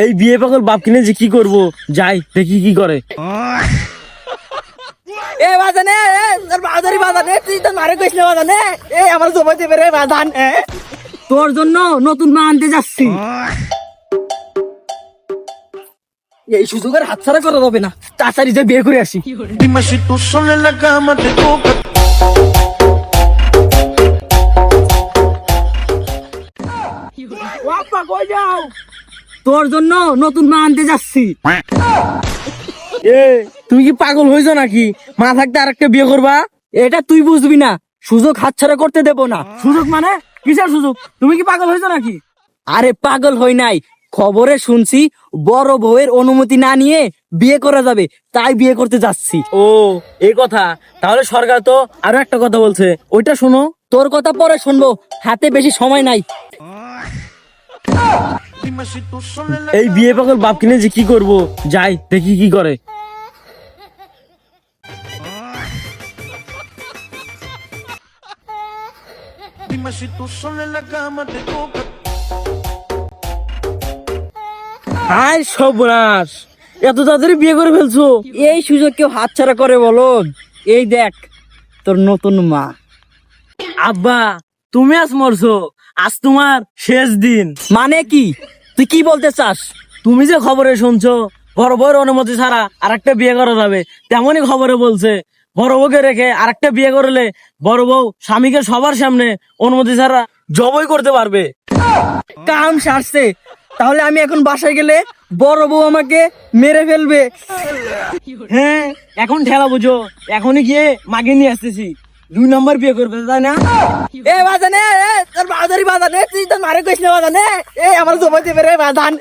এই বিয়ে পাগল বাপ কিনে যে কি করব, যাই দেখি কি করে। এ বাজানে তোর বাজারি বাজানে তুই তো মারে কইছ না বাজানে আমার জমা দেবে রে বাজান তোর জন্য নতুন মা আনতে যাচ্ছি। এই সুযোগের হাতছাড়া করা যাবে না, তাড়াতাড়ি যে বিয়ে করে আসি। Dime si tú sola en la cama te toca. Bappa কই যাও? তোর জন্য নতুন মা আনতে যাচ্ছি। এ তুমি কি পাগল হয়েছো নাকি? মা থাকতে আরেকটা বিয়ে করবা? এটা তুই বুঝবি না, সুযোগ হাতছাড়া করতে দেব না। সুযোগ মানে কিসের সুযোগ? তুমি কি পাগল হয়েছো নাকি? আরে পাগল হই নাই, খবরে শুনছি বড় বউয়ের অনুমতি না নিয়ে বিয়ে করা যাবে, তাই বিয়ে করতে যাচ্ছি। ও এই কথা, তাহলে সরকার তো আরো একটা কথা বলছে, ওইটা শোনো। তোর কথা পরে শুনবো, হাতে বেশি সময় নাই। Dime si tú sola en la এই বিয়ে পাগল বাপ কিনে যে কি করব, যাই দেখি কি করে। Dime si tú sola en la cama te toca. হাই সর্বনাশ, এত তাড়াতাড়ি বিয়ে করে ফেলছো? এই সুযোগ কেউ হাতছাড়া করে বলো? এই দেখ তোর নতুন মা। আব্বা তুমি আজ মরছো, আজ তোমার শেষ দিন। মানে কি? তুই কি বলতে চাস? তুমি যে খবরে শুনছো বড় বউয়ের অনুমতি ছাড়া আরেকটা বিয়ে করা যাবে, তেমনই খবরে বলছে বড় বউকে রেখে আরেকটা বিয়ে করলে বড় বউ স্বামীকে সবার সামনে অনুমতি ছাড়া জবই করতে পারবে। কাম সারছে, তাহলে আমি এখন বাসায় গেলে বড় বউ আমাকে মেরে ফেলবে। হ্যাঁ এখন ঠেলা বুঝো, এখনই গিয়ে মাগে নিয়ে আসতেছি। 2 নম্বর বিয়ে করবে তাই না? এ বাজানে তোর বাজারি বাজানে তুই তো মারে কইছ না বাজানে আমার জমা দেবে রে বাজান